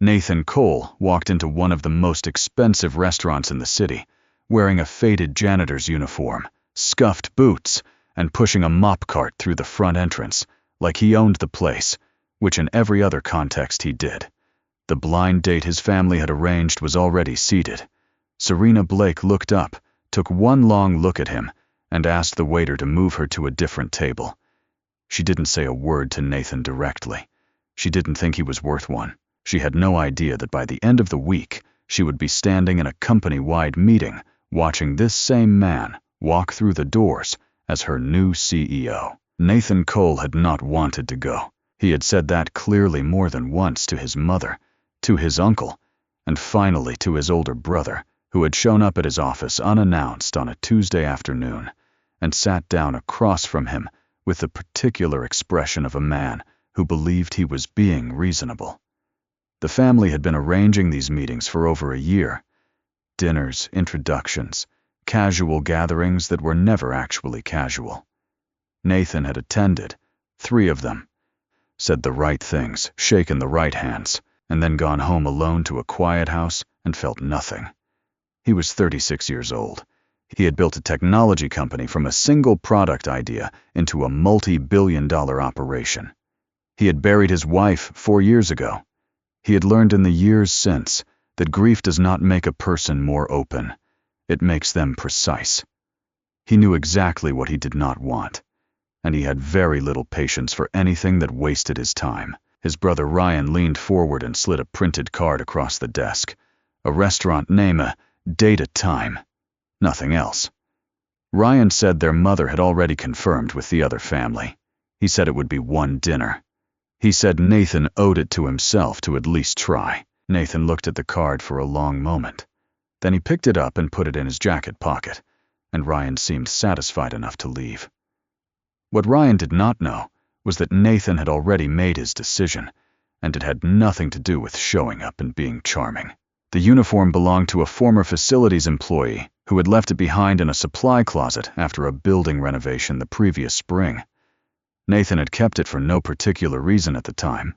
Nathan Cole walked into one of the most expensive restaurants in the city, wearing a faded janitor's uniform, scuffed boots, and pushing a mop cart through the front entrance, like he owned the place, which in every other context he did. The blind date his family had arranged was already seated. Serena Blake looked up, took one long look at him, and asked the waiter to move her to a different table. She didn't say a word to Nathan directly. She didn't think he was worth one. She had no idea that by the end of the week, she would be standing in a company-wide meeting, watching this same man walk through the doors as her new CEO. Nathan Cole had not wanted to go. He had said that clearly more than once to his mother, to his uncle, and finally to his older brother, who had shown up at his office unannounced on a Tuesday afternoon, and sat down across from him with the particular expression of a man who believed he was being reasonable. The family had been arranging these meetings for over a year. Dinners, introductions, casual gatherings that were never actually casual. Nathan had attended 3 of them, said the right things, shaken the right hands, and then gone home alone to a quiet house and felt nothing. He was 36 years old. He had built a technology company from a single product idea into a multi-billion-dollar operation. He had buried his wife 4 years ago. He had learned in the years since that grief does not make a person more open. It makes them precise. He knew exactly what he did not want, and he had very little patience for anything that wasted his time. His brother Ryan leaned forward and slid a printed card across the desk. A restaurant name, a date, a time. Nothing else. Ryan said their mother had already confirmed with the other family. He said it would be one dinner. He said Nathan owed it to himself to at least try. Nathan looked at the card for a long moment. Then he picked it up and put it in his jacket pocket, and Ryan seemed satisfied enough to leave. What Ryan did not know was that Nathan had already made his decision, and it had nothing to do with showing up and being charming. The uniform belonged to a former facilities employee who had left it behind in a supply closet after a building renovation the previous spring. Nathan had kept it for no particular reason at the time.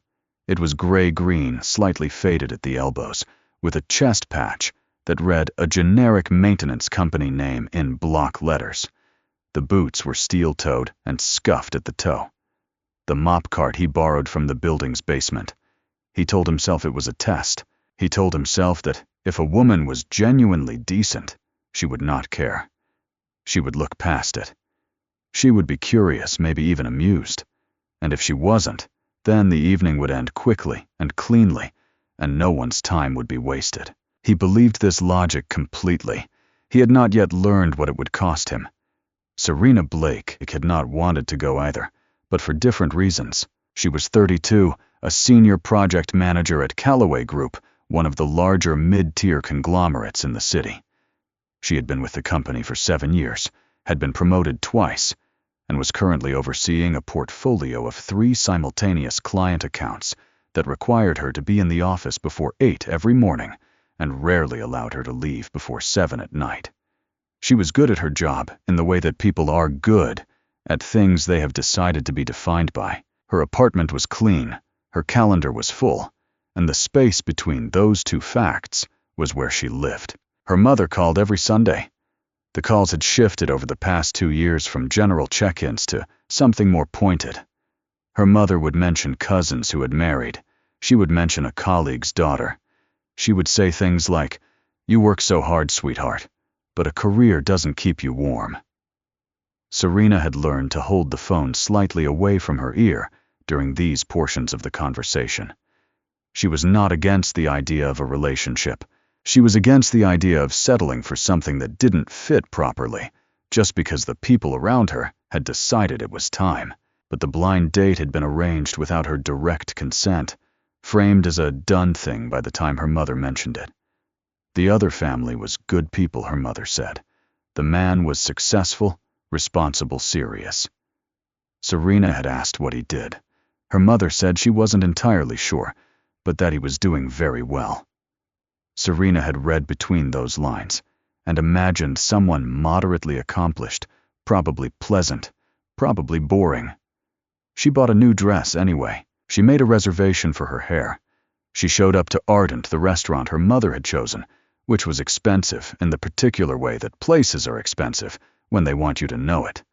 It was gray-green, slightly faded at the elbows, with a chest patch that read a generic maintenance company name in block letters. The boots were steel-toed and scuffed at the toe. The mop cart he borrowed from the building's basement. He told himself it was a test. He told himself that if a woman was genuinely decent, she would not care. She would look past it. She would be curious, maybe even amused. And if she wasn't, then the evening would end quickly and cleanly, and no one's time would be wasted. He believed this logic completely. He had not yet learned what it would cost him. Serena Blake had not wanted to go either, but for different reasons. She was 32, a senior project manager at Callaway Group, one of the larger mid-tier conglomerates in the city. She had been with the company for 7 years, had been promoted twice, and was currently overseeing a portfolio of 3 simultaneous client accounts that required her to be in the office before 8 every morning and rarely allowed her to leave before 7 at night. She was good at her job in the way that people are good at things they have decided to be defined by. Her apartment was clean, her calendar was full, and the space between those 2 facts was where she lived. Her mother called every Sunday. The calls had shifted over the past 2 years from general check-ins to something more pointed. Her mother would mention cousins who had married. She would mention a colleague's daughter. She would say things like, "You work so hard, sweetheart, but a career doesn't keep you warm." Serena had learned to hold the phone slightly away from her ear during these portions of the conversation. She was not against the idea of a relationship. She was against the idea of settling for something that didn't fit properly, just because the people around her had decided it was time. But the blind date had been arranged without her direct consent, framed as a done thing by the time her mother mentioned it. The other family was good people, her mother said. The man was successful, responsible, serious. Serena had asked what he did. Her mother said she wasn't entirely sure, but that he was doing very well. Serena had read between those lines and imagined someone moderately accomplished, probably pleasant, probably boring. She bought a new dress anyway. She made a reservation for her hair. She showed up to Ardent, the restaurant her mother had chosen, which was expensive in the particular way that places are expensive when they want you to know it.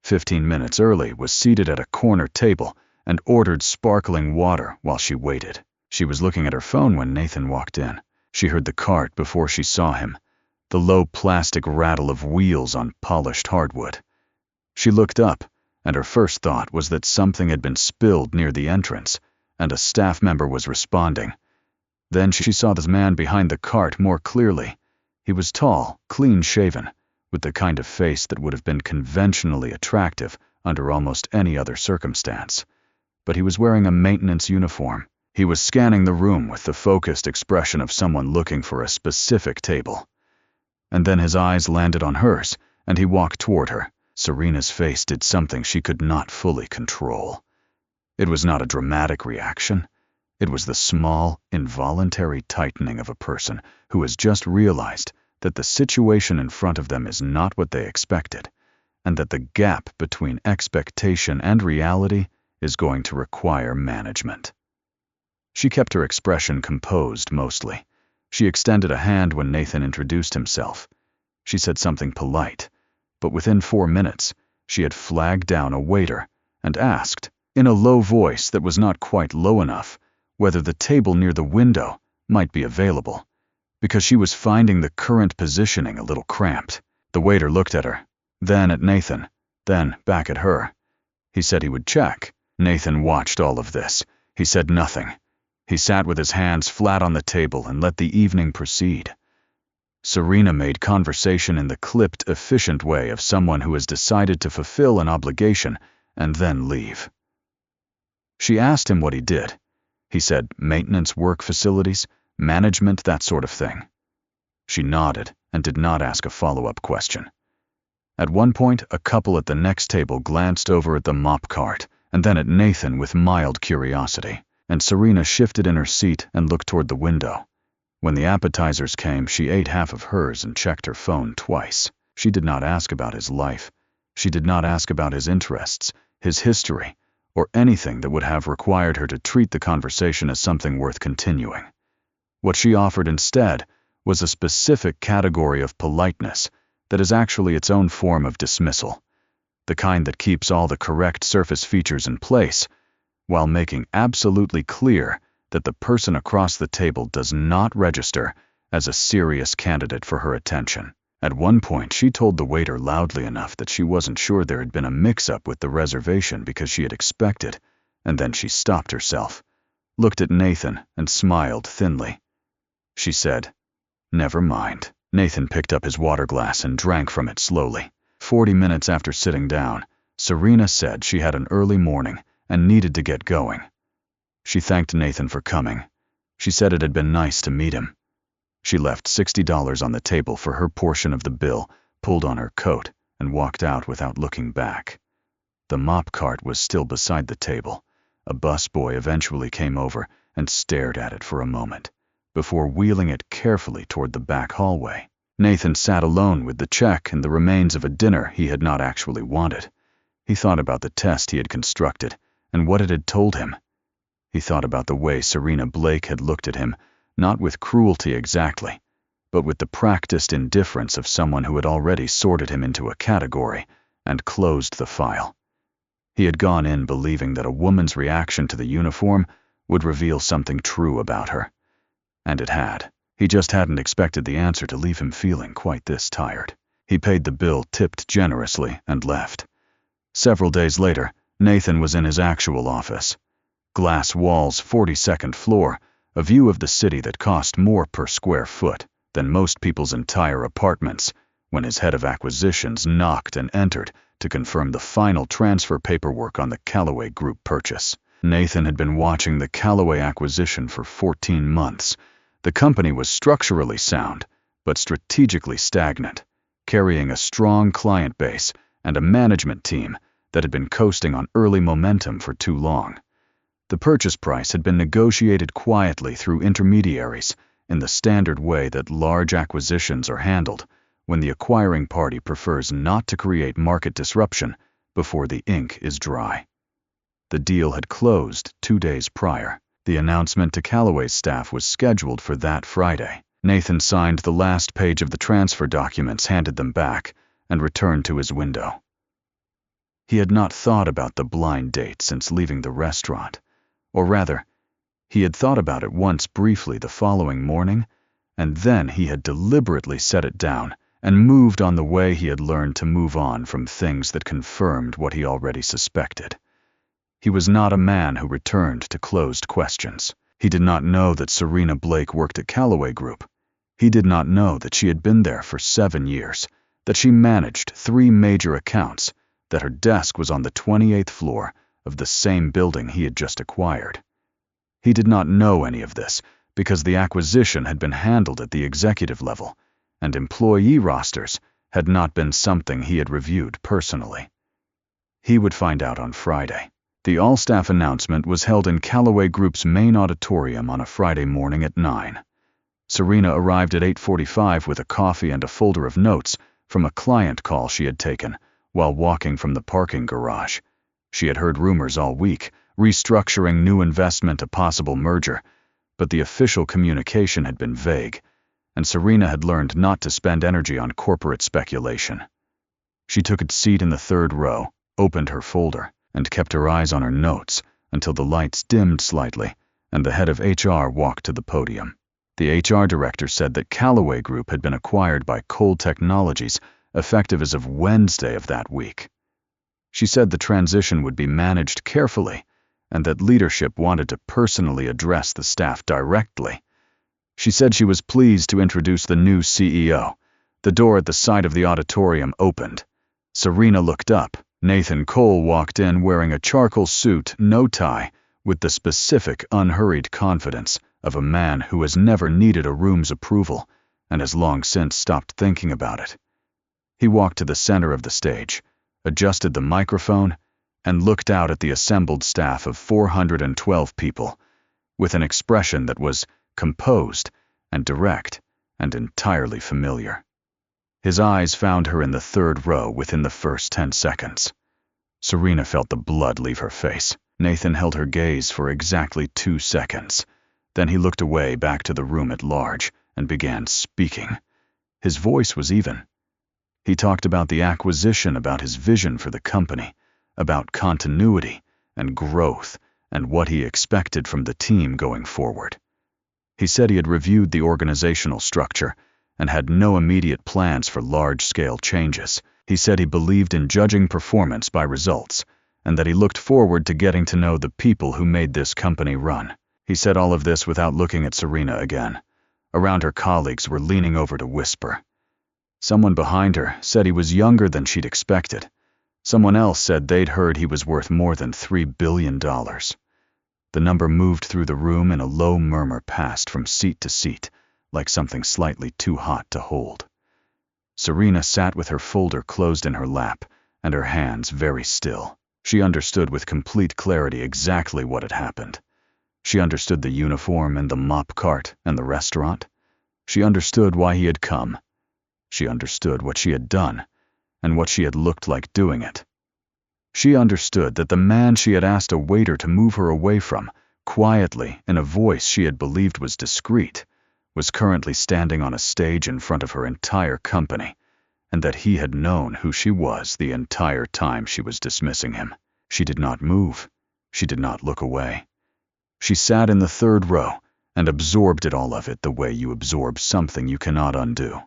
15 minutes early, was seated at a corner table and ordered sparkling water while she waited. She was looking at her phone when Nathan walked in. She heard the cart before she saw him, the low plastic rattle of wheels on polished hardwood. She looked up, and her first thought was that something had been spilled near the entrance, and a staff member was responding. Then she saw the man behind the cart more clearly. He was tall, clean-shaven, with the kind of face that would have been conventionally attractive under almost any other circumstance. But he was wearing a maintenance uniform. He was scanning the room with the focused expression of someone looking for a specific table. And then his eyes landed on hers, and he walked toward her. Serena's face did something she could not fully control. It was not a dramatic reaction. It was the small, involuntary tightening of a person who has just realized that the situation in front of them is not what they expected, and that the gap between expectation and reality is going to require management. She kept her expression composed mostly. She extended a hand when Nathan introduced himself. She said something polite, but within 4 minutes, she had flagged down a waiter and asked, in a low voice that was not quite low enough, whether the table near the window might be available, because she was finding the current positioning a little cramped. The waiter looked at her, then at Nathan, then back at her. He said he would check. Nathan watched all of this. He said nothing. He sat with his hands flat on the table and let the evening proceed. Serena made conversation in the clipped, efficient way of someone who has decided to fulfill an obligation and then leave. She asked him what he did. He said maintenance work facilities, management, that sort of thing. She nodded and did not ask a follow-up question. At one point, a couple at the next table glanced over at the mop cart and then at Nathan with mild curiosity, and Serena shifted in her seat and looked toward the window. When the appetizers came, she ate half of hers and checked her phone twice. She did not ask about his life. She did not ask about his interests, his history, or anything that would have required her to treat the conversation as something worth continuing. What she offered instead was a specific category of politeness that is actually its own form of dismissal, the kind that keeps all the correct surface features in place, while making absolutely clear that the person across the table does not register as a serious candidate for her attention. At one point, she told the waiter loudly enough that she wasn't sure there had been a mix-up with the reservation because she had expected, and then she stopped herself, looked at Nathan, and smiled thinly. She said, "Never mind." Nathan picked up his water glass and drank from it slowly. 40 minutes after sitting down, Serena said she had an early morning and needed to get going. She thanked Nathan for coming. She said it had been nice to meet him. She left $60 on the table for her portion of the bill, pulled on her coat, and walked out without looking back. The mop cart was still beside the table. A busboy eventually came over and stared at it for a moment, before wheeling it carefully toward the back hallway. Nathan sat alone with the check and the remains of a dinner he had not actually wanted. He thought about the test he had constructed and what it had told him. He thought about the way Serena Blake had looked at him, not with cruelty exactly, but with the practiced indifference of someone who had already sorted him into a category and closed the file. He had gone in believing that a woman's reaction to the uniform would reveal something true about her. And it had. He just hadn't expected the answer to leave him feeling quite this tired. He paid the bill, tipped generously, and left. Several days later, Nathan was in his actual office. Glass walls, 42nd floor, a view of the city that cost more per square foot than most people's entire apartments, when his head of acquisitions knocked and entered to confirm the final transfer paperwork on the Callaway Group purchase. Nathan had been watching the Callaway acquisition for 14 months. The company was structurally sound, but strategically stagnant, carrying a strong client base and a management team that had been coasting on early momentum for too long. The purchase price had been negotiated quietly through intermediaries in the standard way that large acquisitions are handled when the acquiring party prefers not to create market disruption before the ink is dry. The deal had closed 2 days prior. The announcement to Callaway's staff was scheduled for that Friday. Nathan signed the last page of the transfer documents, handed them back, and returned to his window. He had not thought about the blind date since leaving the restaurant. Or rather, he had thought about it once briefly the following morning, and then he had deliberately set it down and moved on the way he had learned to move on from things that confirmed what he already suspected. He was not a man who returned to closed questions. He did not know that Serena Blake worked at Callaway Group. He did not know that she had been there for 7 years, that she managed 3 major accounts, that her desk was on the 28th floor of the same building he had just acquired. He did not know any of this because the acquisition had been handled at the executive level, and employee rosters had not been something he had reviewed personally. He would find out on Friday. The all-staff announcement was held in Callaway Group's main auditorium on a Friday morning at 9. Serena arrived at 8:45 with a coffee and a folder of notes from a client call she had taken while walking from the parking garage. She had heard rumors all week, restructuring, new investment, a possible merger, but the official communication had been vague, and Serena had learned not to spend energy on corporate speculation. She took a seat in the 3rd row, opened her folder, and kept her eyes on her notes until the lights dimmed slightly and the head of HR walked to the podium. The HR director said that Callaway Group had been acquired by Cole Technologies effective as of Wednesday of that week. She said the transition would be managed carefully and that leadership wanted to personally address the staff directly. She said she was pleased to introduce the new CEO. The door at the side of the auditorium opened. Serena looked up. Nathan Cole walked in wearing a charcoal suit, no tie, with the specific, unhurried confidence of a man who has never needed a room's approval and has long since stopped thinking about it. He walked to the center of the stage, adjusted the microphone, and looked out at the assembled staff of 412 people with an expression that was composed and direct and entirely familiar. His eyes found her in the 3rd row within the first 10 seconds. Serena felt the blood leave her face. Nathan held her gaze for exactly 2 seconds. Then he looked away back to the room at large and began speaking. His voice was even. He talked about the acquisition, about his vision for the company, about continuity and growth and what he expected from the team going forward. He said he had reviewed the organizational structure and had no immediate plans for large-scale changes. He said he believed in judging performance by results, and that he looked forward to getting to know the people who made this company run. He said all of this without looking at Serena again. Around her, colleagues were leaning over to whisper. Someone behind her said he was younger than she'd expected. Someone else said they'd heard he was worth more than $3 billion. The number moved through the room and a low murmur passed from seat to seat, like something slightly too hot to hold. Serena sat with her folder closed in her lap and her hands very still. She understood with complete clarity exactly what had happened. She understood the uniform and the mop cart and the restaurant. She understood why he had come. She understood what she had done and what she had looked like doing it. She understood that the man she had asked a waiter to move her away from, quietly, in a voice she had believed was discreet, was currently standing on a stage in front of her entire company, and that he had known who she was the entire time she was dismissing him. She did not move. She did not look away. She sat in the 3rd row and absorbed all of it the way you absorb something you cannot undo.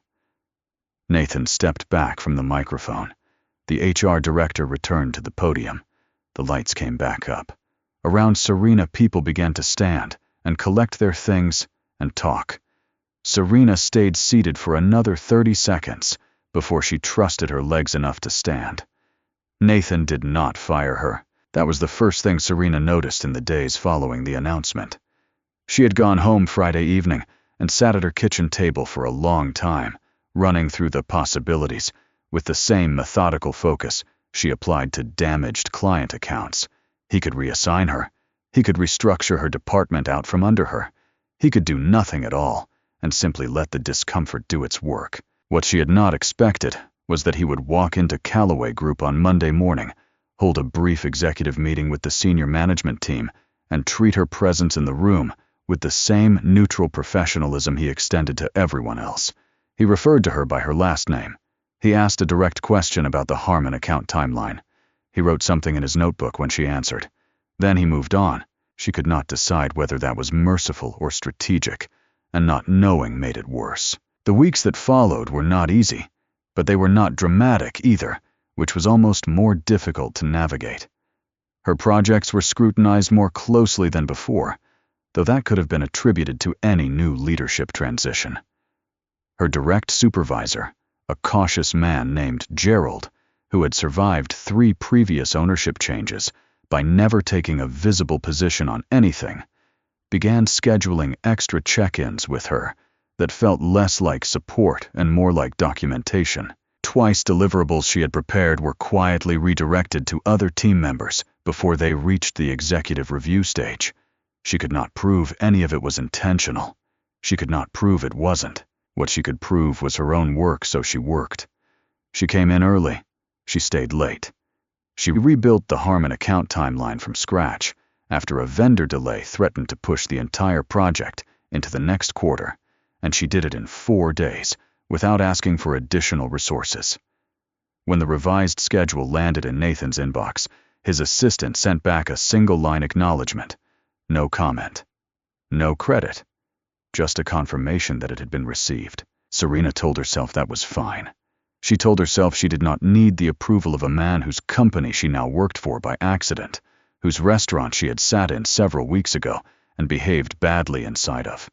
Nathan stepped back from the microphone. The HR director returned to the podium. The lights came back up. Around Serena, people began to stand and collect their things and talk. Serena stayed seated for another 30 seconds before she trusted her legs enough to stand. Nathan did not fire her. That was the first thing Serena noticed in the days following the announcement. She had gone home Friday evening and sat at her kitchen table for a long time, running through the possibilities with the same methodical focus she applied to damaged client accounts. He could reassign her. He could restructure her department out from under her. He could do nothing at all and simply let the discomfort do its work. What she had not expected was that he would walk into Callaway Group on Monday morning, hold a brief executive meeting with the senior management team, and treat her presence in the room with the same neutral professionalism he extended to everyone else. He referred to her by her last name. He asked a direct question about the Harmon account timeline. He wrote something in his notebook when she answered. Then he moved on. She could not decide whether that was merciful or strategic, and not knowing made it worse. The weeks that followed were not easy, but they were not dramatic either, which was almost more difficult to navigate. Her projects were scrutinized more closely than before, though that could have been attributed to any new leadership transition. Her direct supervisor, a cautious man named Gerald, who had survived 3 previous ownership changes by never taking a visible position on anything, began scheduling extra check-ins with her that felt less like support and more like documentation. Twice deliverables she had prepared were quietly redirected to other team members before they reached the executive review stage. She could not prove any of it was intentional. She could not prove it wasn't. What she could prove was her own work, so she worked. She came in early. She stayed late. She rebuilt the Harmon account timeline from scratch after a vendor delay threatened to push the entire project into the next quarter, and she did it in 4 days without asking for additional resources. When the revised schedule landed in Nathan's inbox, his assistant sent back a single-line acknowledgement. No comment. No credit. Just a confirmation that it had been received. Serena told herself that was fine. She told herself she did not need the approval of a man whose company she now worked for by accident, whose restaurant she had sat in several weeks ago and behaved badly inside of.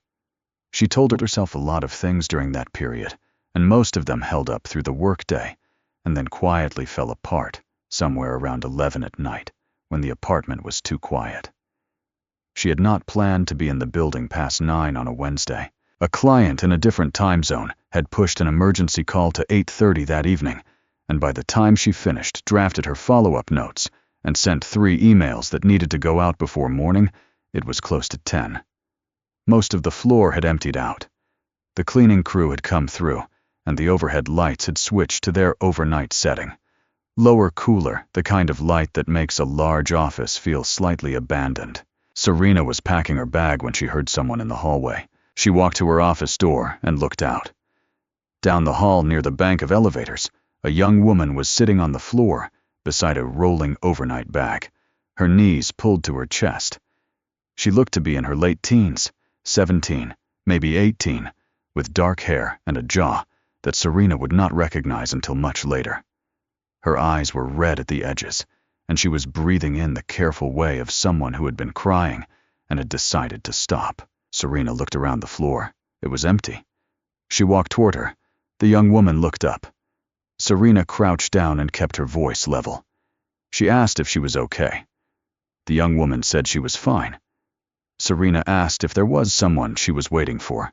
She told herself a lot of things during that period, and most of them held up through the workday, and then quietly fell apart somewhere around 11 at night when the apartment was too quiet. She had not planned to be in the building past 9 on a Wednesday. A client in a different time zone had pushed an emergency call to 8:30 that evening, and by the time she finished, drafted her follow-up notes and sent 3 emails that needed to go out before morning, it was close to 10. Most of the floor had emptied out. The cleaning crew had come through, and the overhead lights had switched to their overnight setting. Lower cooler, the kind of light that makes a large office feel slightly abandoned. Serena was packing her bag when she heard someone in the hallway. She walked to her office door and looked out. Down the hall near the bank of elevators, a young woman was sitting on the floor beside a rolling overnight bag, her knees pulled to her chest. She looked to be in her late teens, 17, maybe 18, with dark hair and a jaw that Serena would not recognize until much later. Her eyes were red at the edges, and she was breathing in the careful way of someone who had been crying and had decided to stop. Serena looked around the floor. It was empty. She walked toward her. The young woman looked up. Serena crouched down and kept her voice level. She asked if she was okay. The young woman said she was fine. Serena asked if there was someone she was waiting for.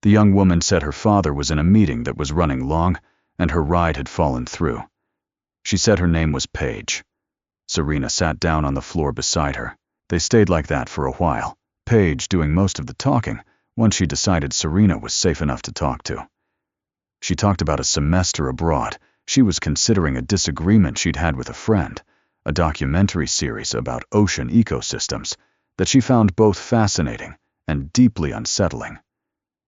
The young woman said her father was in a meeting that was running long, and her ride had fallen through. She said her name was Paige. Serena sat down on the floor beside her. They stayed like that for a while, Paige doing most of the talking once she decided Serena was safe enough to talk to. She talked about a semester abroad. She was considering a disagreement she'd had with a friend, a documentary series about ocean ecosystems that she found both fascinating and deeply unsettling.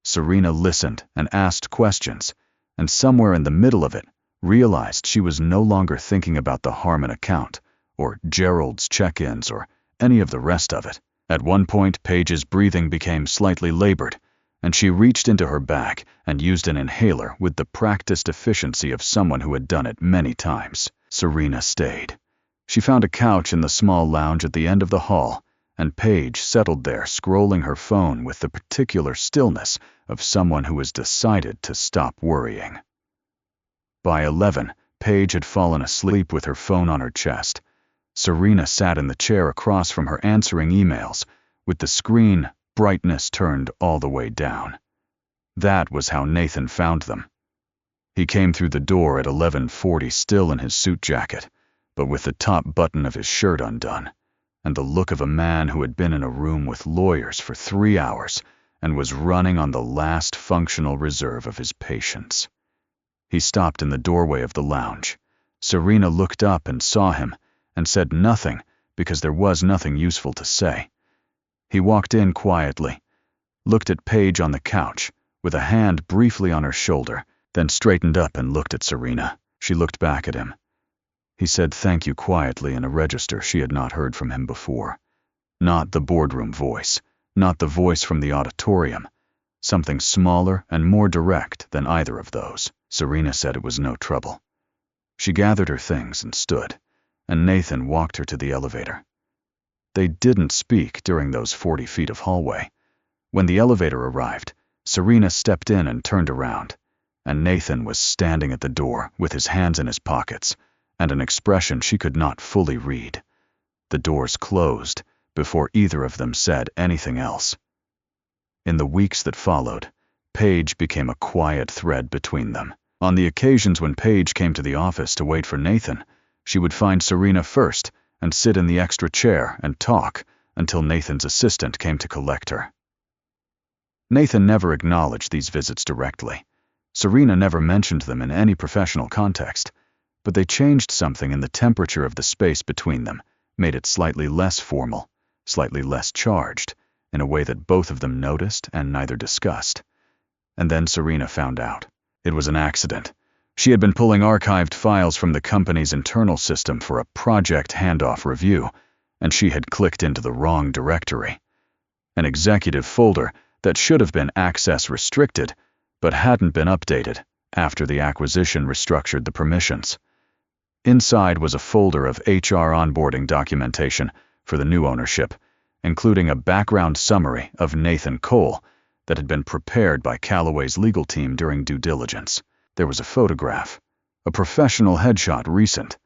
Serena listened and asked questions, and somewhere in the middle of it, realized she was no longer thinking about the Harmon account, or Gerald's check-ins, or any of the rest of it. At one point, Paige's breathing became slightly labored, and she reached into her bag and used an inhaler with the practiced efficiency of someone who had done it many times. Serena stayed. She found a couch in the small lounge at the end of the hall, and Paige settled there, scrolling her phone with the particular stillness of someone who has decided to stop worrying. By 11, Paige had fallen asleep with her phone on her chest. Serena sat in the chair across from her answering emails, with the screen brightness turned all the way down. That was how Nathan found them. He came through the door at 11:40 still in his suit jacket, but with the top button of his shirt undone, and the look of a man who had been in a room with lawyers for 3 hours and was running on the last functional reserve of his patience. He stopped in the doorway of the lounge. Serena looked up and saw him, and said nothing because there was nothing useful to say. He walked in quietly, looked at Paige on the couch, with a hand briefly on her shoulder, then straightened up and looked at Serena. She looked back at him. He said thank you quietly in a register she had not heard from him before. Not the boardroom voice, not the voice from the auditorium. Something smaller and more direct than either of those. Serena said it was no trouble. She gathered her things and stood, and Nathan walked her to the elevator. They didn't speak during those 40 feet of hallway. When the elevator arrived, Serena stepped in and turned around, and Nathan was standing at the door with his hands in his pockets and an expression she could not fully read. The doors closed before either of them said anything else. In the weeks that followed, Paige became a quiet thread between them. On the occasions when Paige came to the office to wait for Nathan, she would find Serena first and sit in the extra chair and talk until Nathan's assistant came to collect her. Nathan never acknowledged these visits directly. Serena never mentioned them in any professional context, but they changed something in the temperature of the space between them, made it slightly less formal, slightly less charged, in a way that both of them noticed and neither discussed. And then Serena found out. It was an accident. She had been pulling archived files from the company's internal system for a project handoff review, and she had clicked into the wrong directory. An executive folder that should have been access restricted, but hadn't been updated after the acquisition restructured the permissions. Inside was a folder of HR onboarding documentation for the new ownership, including a background summary of Nathan Cole that had been prepared by Callaway's legal team during due diligence. There was a photograph, a professional headshot recent,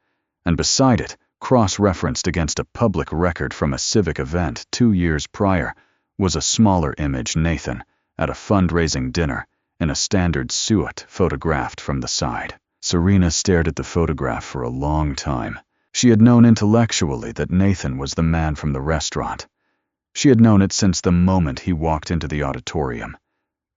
and beside it, cross-referenced against a public record from a civic event 2 years prior, was a smaller image Nathan at a fundraising dinner in a standard suit photographed from the side. Serena stared at the photograph for a long time. She had known intellectually that Nathan was the man from the restaurant. She had known it since the moment he walked into the auditorium.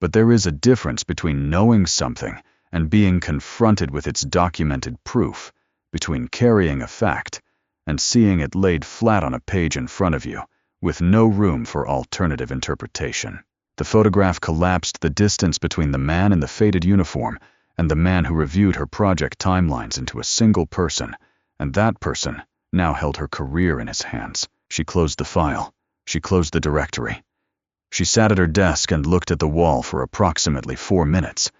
But there is a difference between knowing something and being confronted with its documented proof, between carrying a fact and seeing it laid flat on a page in front of you, with no room for alternative interpretation. The photograph collapsed the distance between the man in the faded uniform and the man who reviewed her project timelines into a single person, and that person now held her career in his hands. She closed the file. She closed the directory. She sat at her desk and looked at the wall for approximately 4 minutes,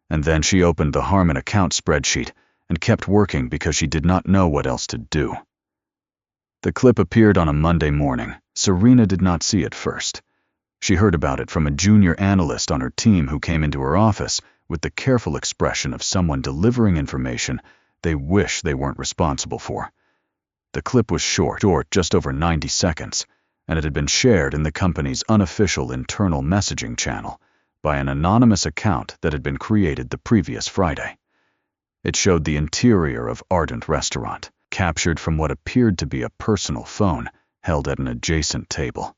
and then she opened the Harmon account spreadsheet and kept working because she did not know what else to do. The clip appeared on a Monday morning. Serena did not see it first. She heard about it from a junior analyst on her team who came into her office with the careful expression of someone delivering information they wish they weren't responsible for. The clip was short, just over 90 seconds, and it had been shared in the company's unofficial internal messaging channel by an anonymous account that had been created the previous Friday. It showed the interior of Ardent Restaurant, captured from what appeared to be a personal phone held at an adjacent table.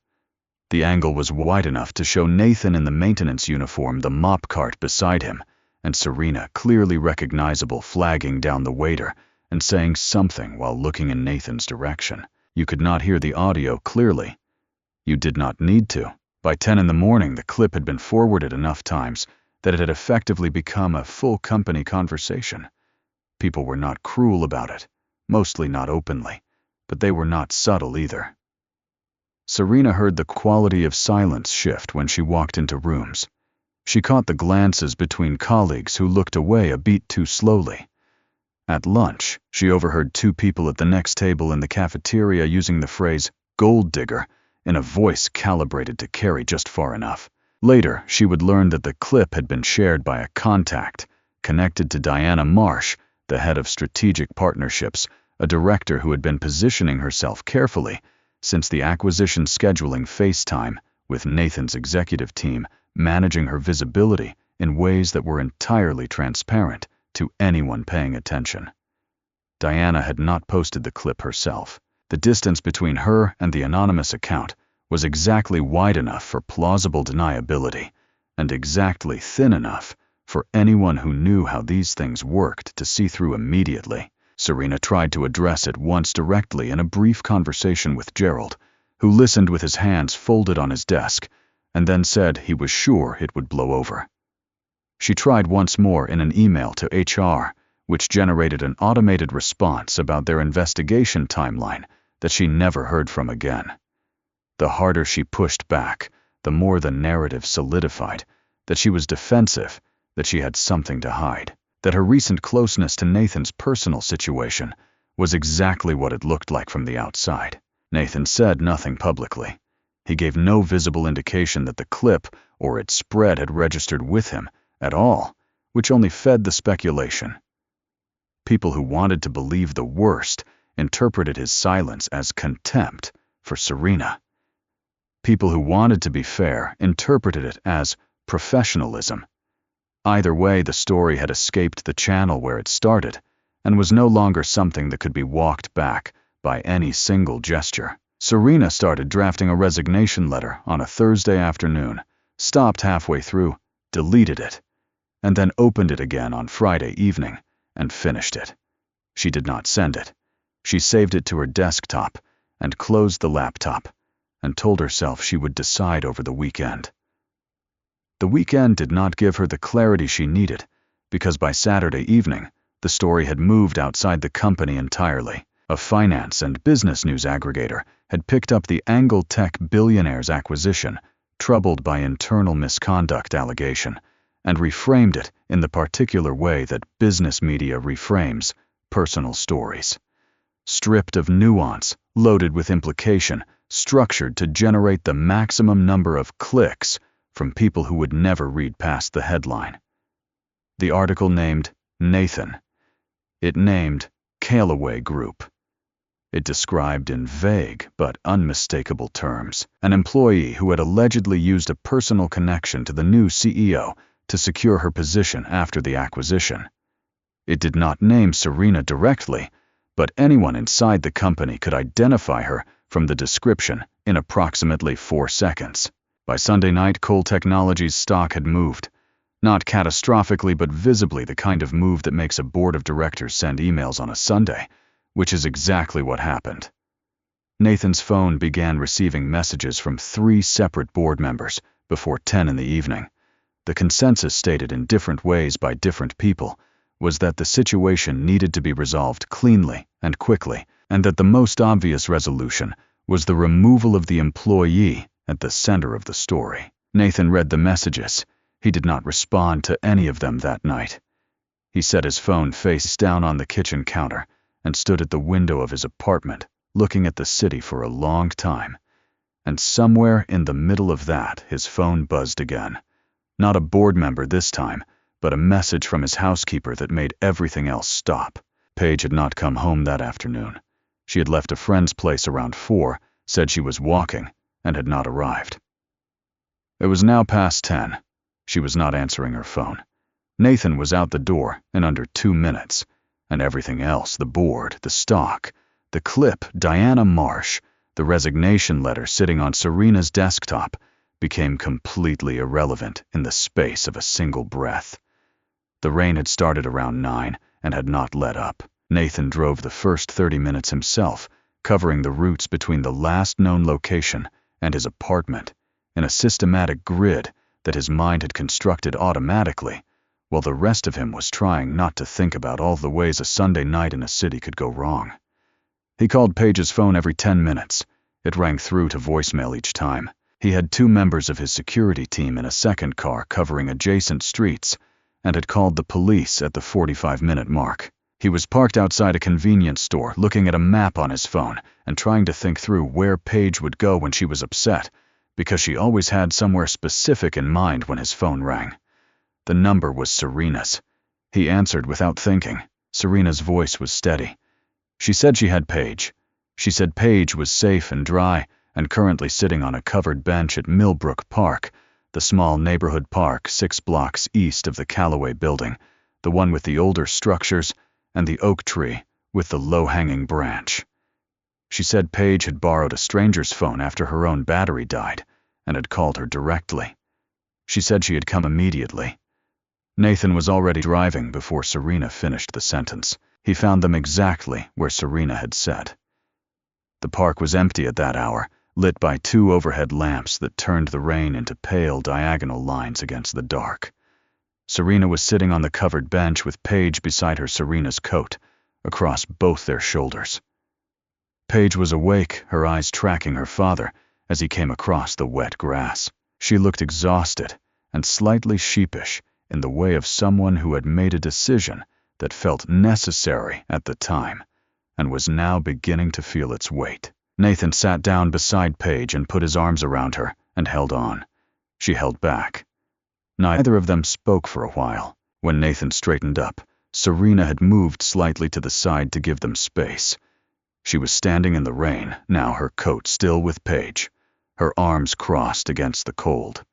The angle was wide enough to show Nathan in the maintenance uniform, the mop cart beside him, and Serena clearly recognizable flagging down the waiter and saying something while looking in Nathan's direction. You could not hear the audio clearly. You did not need to. By 10 in the morning, the clip had been forwarded enough times that it had effectively become a full company conversation. People were not cruel about it, mostly not openly, but they were not subtle either. Serena heard the quality of silence shift when she walked into rooms. She caught the glances between colleagues who looked away a beat too slowly. At lunch, she overheard 2 people at the next table in the cafeteria using the phrase "gold digger" in a voice calibrated to carry just far enough. Later, she would learn that the clip had been shared by a contact connected to Diana Marsh, the head of strategic partnerships, a director who had been positioning herself carefully since the acquisition scheduling FaceTime with Nathan's executive team, managing her visibility in ways that were entirely transparent to anyone paying attention. Diana had not posted the clip herself. The distance between her and the anonymous account was exactly wide enough for plausible deniability, and exactly thin enough for anyone who knew how these things worked to see through immediately. Serena tried to address it once directly in a brief conversation with Gerald, who listened with his hands folded on his desk, and then said he was sure it would blow over. She tried once more in an email to HR, which generated an automated response about their investigation timeline that she never heard from again. The harder she pushed back, the more the narrative solidified, that she was defensive, that she had something to hide, that her recent closeness to Nathan's personal situation was exactly what it looked like from the outside. Nathan said nothing publicly. He gave no visible indication that the clip or its spread had registered with him at all, which only fed the speculation. People who wanted to believe the worst interpreted his silence as contempt for Serena. People who wanted to be fair interpreted it as professionalism. Either way, the story had escaped the channel where it started and was no longer something that could be walked back by any single gesture. Serena started drafting a resignation letter on a Thursday afternoon, stopped halfway through, deleted it, and then opened it again on Friday evening and finished it. She did not send it. She saved it to her desktop and closed the laptop and told herself she would decide over the weekend. The weekend did not give her the clarity she needed, because by Saturday evening, the story had moved outside the company entirely. A finance and business news aggregator had picked up the Angle Tech Billionaire's acquisition, troubled by internal misconduct allegation, and reframed it in the particular way that business media reframes personal stories. Stripped of nuance, loaded with implication, structured to generate the maximum number of clicks from people who would never read past the headline. The article named Nathan. It named Callaway Group. It described in vague but unmistakable terms an employee who had allegedly used a personal connection to the new CEO to secure her position after the acquisition. It did not name Serena directly, but anyone inside the company could identify her from the description in approximately 4 seconds. By Sunday night, Cole Technologies' stock had moved. Not catastrophically, but visibly the kind of move that makes a board of directors send emails on a Sunday, which is exactly what happened. Nathan's phone began receiving messages from 3 separate board members before 10 in the evening. The consensus stated in different ways by different people was that the situation needed to be resolved cleanly and quickly, and that the most obvious resolution was the removal of the employee at the center of the story. Nathan read the messages. He did not respond to any of them that night. He set his phone face down on the kitchen counter and stood at the window of his apartment, looking at the city for a long time. And somewhere in the middle of that, his phone buzzed again. Not a board member this time, but a message from his housekeeper that made everything else stop. Paige had not come home that afternoon. She had left a friend's place around 4, said she was walking, and had not arrived. It was now past 10. She was not answering her phone. Nathan was out the door in under 2 minutes, and everything else, the board, the stock, the clip, Diana Marsh, the resignation letter sitting on Serena's desktop, became completely irrelevant in the space of a single breath. The rain had started around 9 and had not let up. Nathan drove the first 30 minutes himself, covering the routes between the last known location and his apartment in a systematic grid that his mind had constructed automatically, while the rest of him was trying not to think about all the ways a Sunday night in a city could go wrong. He called Paige's phone every 10 minutes. It rang through to voicemail each time. He had 2 members of his security team in a second car covering adjacent streets and had called the police at the 45-minute mark. He was parked outside a convenience store looking at a map on his phone and trying to think through where Paige would go when she was upset, because she always had somewhere specific in mind when his phone rang. The number was Serena's. He answered without thinking. Serena's voice was steady. She said she had Paige. She said Paige was safe and dry and currently sitting on a covered bench at Millbrook Park, the small neighborhood park 6 blocks east of the Callaway building, the one with the older structures and the oak tree with the low-hanging branch. She said Paige had borrowed a stranger's phone after her own battery died and had called her directly. She said she had come immediately. Nathan was already driving before Serena finished the sentence. He found them exactly where Serena had said. The park was empty at that hour, lit by 2 overhead lamps that turned the rain into pale diagonal lines against the dark. Serena was sitting on the covered bench with Paige beside her, Serena's coat across both their shoulders. Paige was awake, her eyes tracking her father as he came across the wet grass. She looked exhausted and slightly sheepish, in the way of someone who had made a decision that felt necessary at the time and was now beginning to feel its weight. Nathan sat down beside Paige and put his arms around her and held on. She held back. Neither of them spoke for a while. When Nathan straightened up, Serena had moved slightly to the side to give them space. She was standing in the rain, now her coat still with Paige, her arms crossed against the cold.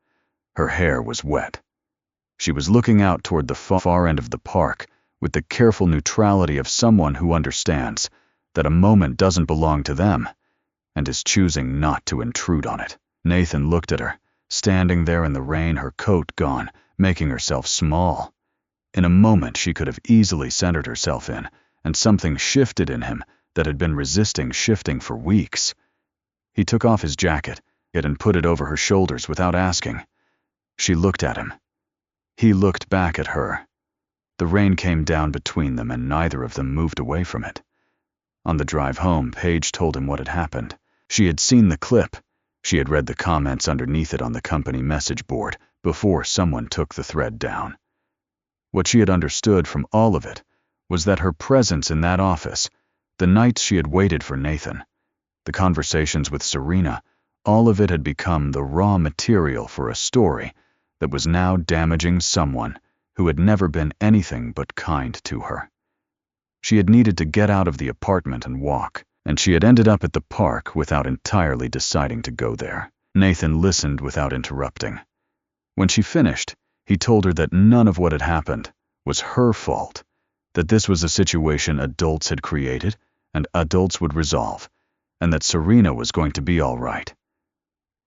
Her hair was wet. She was looking out toward the far end of the park with the careful neutrality of someone who understands that a moment doesn't belong to them and is choosing not to intrude on it. Nathan looked at her, standing there in the rain, her coat gone, making herself small. In a moment she could have easily centered herself in, and something shifted in him that had been resisting shifting for weeks. He took off his jacket and put it over her shoulders without asking. She looked at him. He looked back at her. The rain came down between them and neither of them moved away from it. On the drive home, Paige told him what had happened. She had seen the clip. She had read the comments underneath it on the company message board before someone took the thread down. What she had understood from all of it was that her presence in that office, the nights she had waited for Nathan, the conversations with Serena, all of it had become the raw material for a story that was now damaging someone who had never been anything but kind to her. She had needed to get out of the apartment and walk, and she had ended up at the park without entirely deciding to go there. Nathan listened without interrupting. When she finished, he told her that none of what had happened was her fault, that this was a situation adults had created and adults would resolve, and that Serena was going to be all right.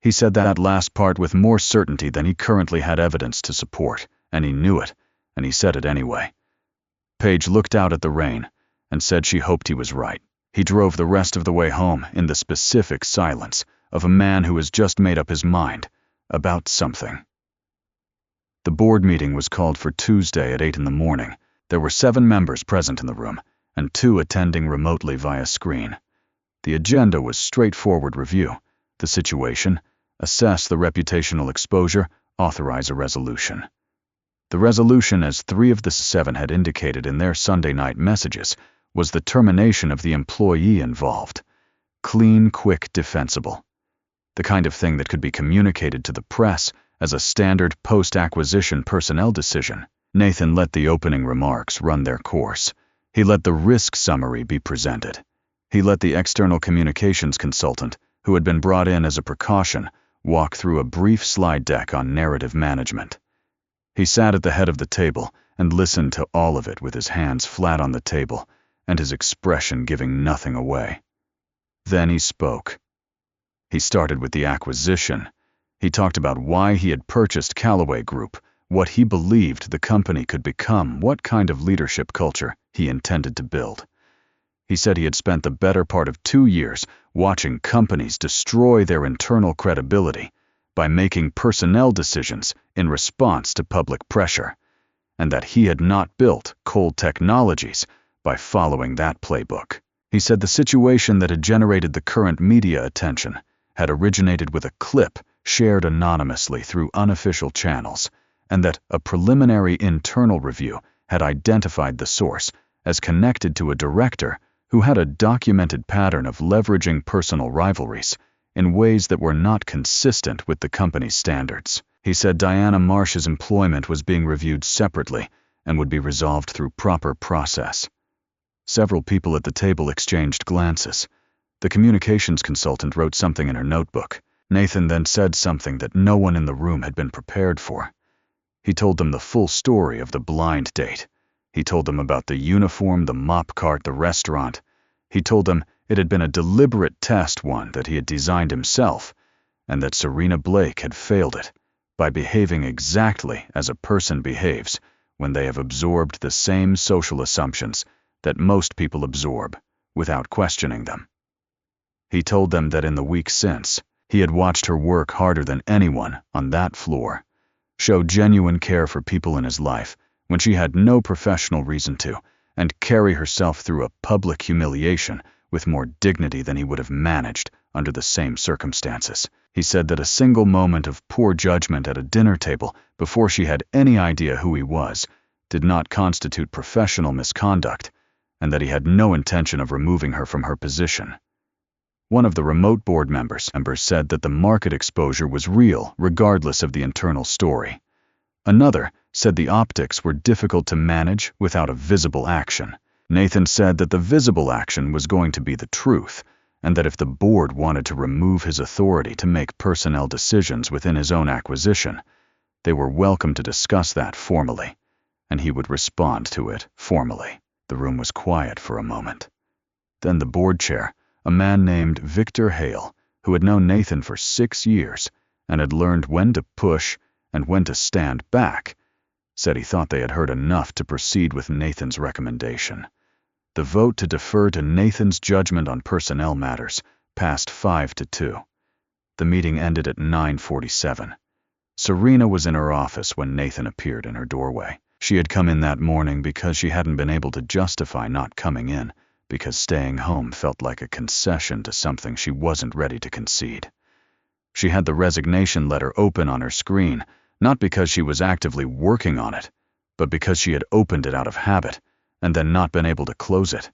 He said that last part with more certainty than he currently had evidence to support, and he knew it, and he said it anyway. Paige looked out at the rain and said she hoped he was right. He drove the rest of the way home in the specific silence of a man who has just made up his mind about something. The board meeting was called for Tuesday at 8 in the morning. There were 7 members present in the room and 2 attending remotely via screen. The agenda was straightforward: review the situation, assess the reputational exposure, authorize a resolution. The resolution, as 3 of the 7 had indicated in their Sunday night messages, was the termination of the employee involved. Clean, quick, defensible. The kind of thing that could be communicated to the press as a standard post-acquisition personnel decision. Nathan let the opening remarks run their course. He let the risk summary be presented. He let the external communications consultant, who had been brought in as a precaution, walk through a brief slide deck on narrative management. He sat at the head of the table and listened to all of it with his hands flat on the table and his expression giving nothing away. Then he spoke. He started with the acquisition. He talked about why he had purchased Callaway Group, what he believed the company could become, what kind of leadership culture he intended to build. He said he had spent the better part of 2 years watching companies destroy their internal credibility by making personnel decisions in response to public pressure, and that he had not built cold technologies by following that playbook. He said the situation that had generated the current media attention had originated with a clip shared anonymously through unofficial channels, and that a preliminary internal review had identified the source as connected to a director who had a documented pattern of leveraging personal rivalries in ways that were not consistent with the company's standards. He said Diana Marsh's employment was being reviewed separately and would be resolved through proper process. Several people at the table exchanged glances. The communications consultant wrote something in her notebook. Nathan then said something that no one in the room had been prepared for. He told them the full story of the blind date. He told them about the uniform, the mop cart, the restaurant. He told them it had been a deliberate test, one that he had designed himself, and that Serena Blake had failed it by behaving exactly as a person behaves when they have absorbed the same social assumptions that most people absorb without questioning them. He told them that in the week since, he had watched her work harder than anyone on that floor, show genuine care for people in his life when she had no professional reason to, and carry herself through a public humiliation with more dignity than he would have managed under the same circumstances. He said that a single moment of poor judgment at a dinner table before she had any idea who he was did not constitute professional misconduct, and that he had no intention of removing her from her position. One of the remote board members said that the market exposure was real regardless of the internal story. Another said the optics were difficult to manage without a visible action. Nathan said that the visible action was going to be the truth, and that if the board wanted to remove his authority to make personnel decisions within his own acquisition, they were welcome to discuss that formally, and he would respond to it formally. The room was quiet for a moment. Then the board chair, a man named Victor Hale, who had known Nathan for 6 years and had learned when to push and when to stand back, said he thought they had heard enough to proceed with Nathan's recommendation. The vote to defer to Nathan's judgment on personnel matters passed 5-2. The meeting ended at 9:47. Serena was in her office when Nathan appeared in her doorway. She had come in that morning because she hadn't been able to justify not coming in, because staying home felt like a concession to something she wasn't ready to concede. She had the resignation letter open on her screen, not because she was actively working on it, but because she had opened it out of habit and then not been able to close it.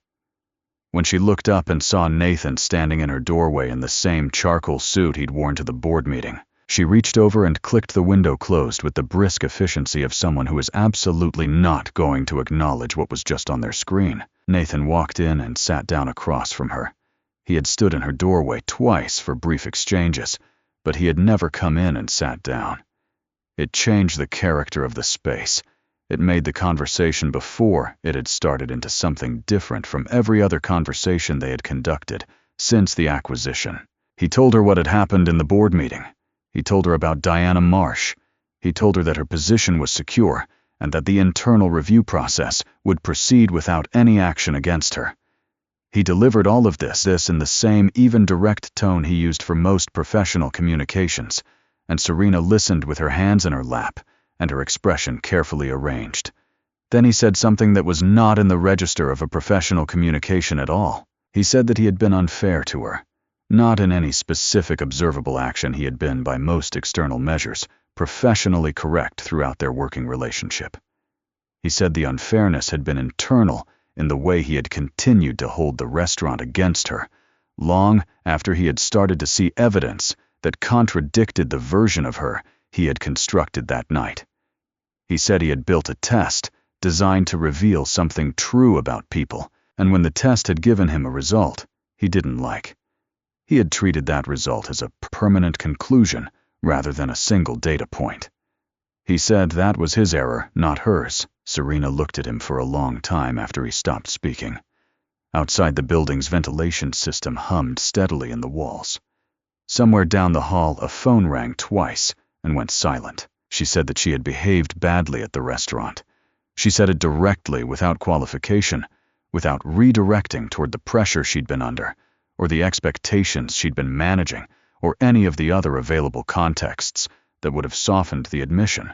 When she looked up and saw Nathan standing in her doorway in the same charcoal suit he'd worn to the board meeting, she reached over and clicked the window closed with the brisk efficiency of someone who is absolutely not going to acknowledge what was just on their screen. Nathan walked in and sat down across from her. He had stood in her doorway twice for brief exchanges, but he had never come in and sat down. It changed the character of the space. It made the conversation before it had started into something different from every other conversation they had conducted since the acquisition. He told her what had happened in the board meeting. He told her about Diana Marsh. He told her that her position was secure and that the internal review process would proceed without any action against her. He delivered all of this in the same even direct tone he used for most professional communications, and Serena listened with her hands in her lap and her expression carefully arranged. Then he said something that was not in the register of a professional communication at all. He said that he had been unfair to her. Not in any specific observable action he had been, by most external measures, professionally correct throughout their working relationship. He said the unfairness had been internal in the way he had continued to hold the restaurant against her, long after he had started to see evidence that contradicted the version of her he had constructed that night. He said he had built a test designed to reveal something true about people, and when the test had given him a result he didn't like, he had treated that result as a permanent conclusion rather than a single data point. He said that was his error, not hers. Serena looked at him for a long time after he stopped speaking. Outside the building's ventilation system hummed steadily in the walls. Somewhere down the hall a phone rang twice and went silent. She said that she had behaved badly at the restaurant. She said it directly, without qualification, without redirecting toward the pressure she'd been under, or the expectations she'd been managing, or any of the other available contexts that would have softened the admission.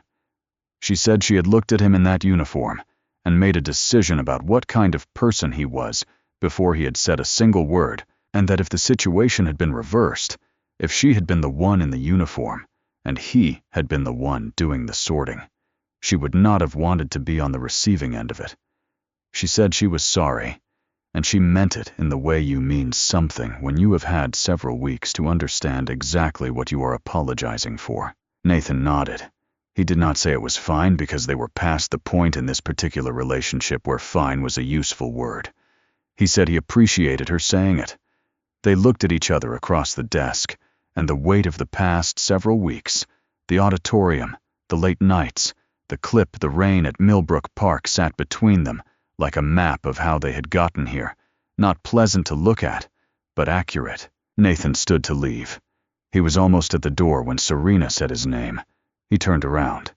She said she had looked at him in that uniform and made a decision about what kind of person he was before he had said a single word, and that if the situation had been reversed, if she had been the one in the uniform and he had been the one doing the sorting, she would not have wanted to be on the receiving end of it. She said she was sorry, and she meant it in the way you mean something when you have had several weeks to understand exactly what you are apologizing for. Nathan nodded. He did not say it was fine because they were past the point in this particular relationship where fine was a useful word. He said he appreciated her saying it. They looked at each other across the desk, and the weight of the past several weeks, the auditorium, the late nights, the clip, the rain at Millbrook Park sat between them like a map of how they had gotten here, not pleasant to look at, but accurate. Nathan stood to leave. He was almost at the door when Serena said his name. He turned around.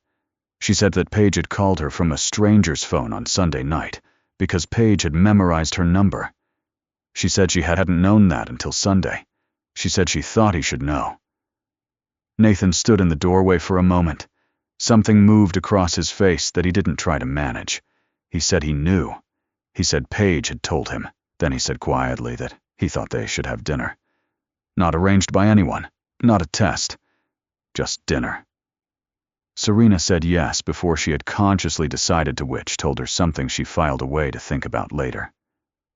She said that Paige had called her from a stranger's phone on Sunday night because Paige had memorized her number. She said she hadn't known that until Sunday. She said she thought he should know. Nathan stood in the doorway for a moment. Something moved across his face that he didn't try to manage. He said he knew. He said Paige had told him. Then he said quietly that he thought they should have dinner. Not arranged by anyone. Not a test. Just dinner. Serena said yes before she had consciously decided to, which told her something she filed away to think about later.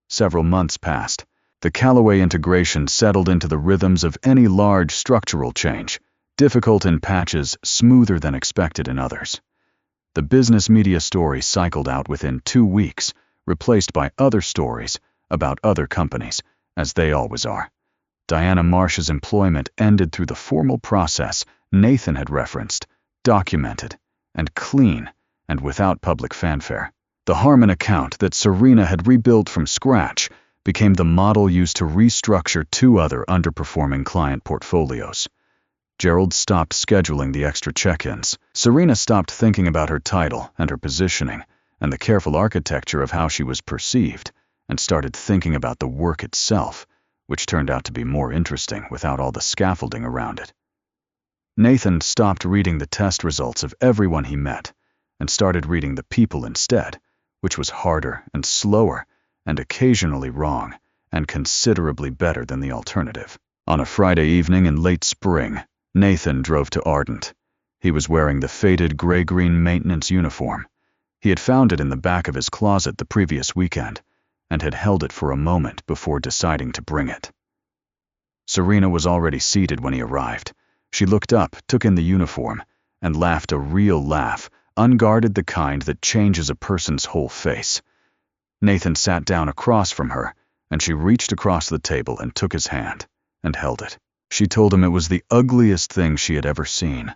Several months passed. The Callaway integration settled into the rhythms of any large structural change, difficult in patches, smoother than expected in others. The business media story cycled out within 2 weeks, replaced by other stories about other companies, as they always are. Diana Marsh's employment ended through the formal process Nathan had referenced, documented, and clean, and without public fanfare. The Harmon account that Serena had rebuilt from scratch became the model used to restructure 2 other underperforming client portfolios. Gerald stopped scheduling the extra check-ins. Serena stopped thinking about her title and her positioning and the careful architecture of how she was perceived, and started thinking about the work itself, which turned out to be more interesting without all the scaffolding around it. Nathan stopped reading the test results of everyone he met and started reading the people instead, which was harder and slower and occasionally wrong and considerably better than the alternative. On a Friday evening in late spring, Nathan drove to Ardent. He was wearing the faded gray-green maintenance uniform. He had found it in the back of his closet the previous weekend and had held it for a moment before deciding to bring it. Serena was already seated when he arrived. She looked up, took in the uniform, and laughed a real laugh, unguarded, the kind that changes a person's whole face. Nathan sat down across from her, and she reached across the table and took his hand, and held it. She told him it was the ugliest thing she had ever seen.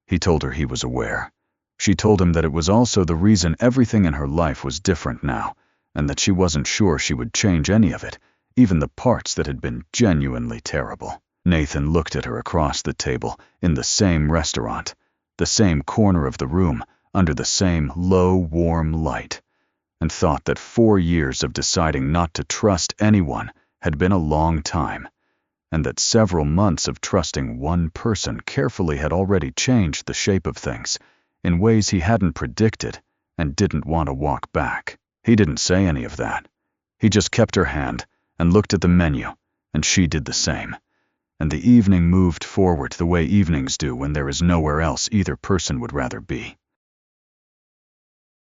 He told her he was aware. She told him that it was also the reason everything in her life was different now, and that she wasn't sure she would change any of it, even the parts that had been genuinely terrible. Nathan looked at her across the table, in the same restaurant, the same corner of the room, under the same low, warm light, and thought that 4 years of deciding not to trust anyone had been a long time, and that several months of trusting one person carefully had already changed the shape of things, in ways he hadn't predicted and didn't want to walk back. He didn't say any of that. He just kept her hand and looked at the menu, and she did the same. And the evening moved forward the way evenings do when there is nowhere else either person would rather be.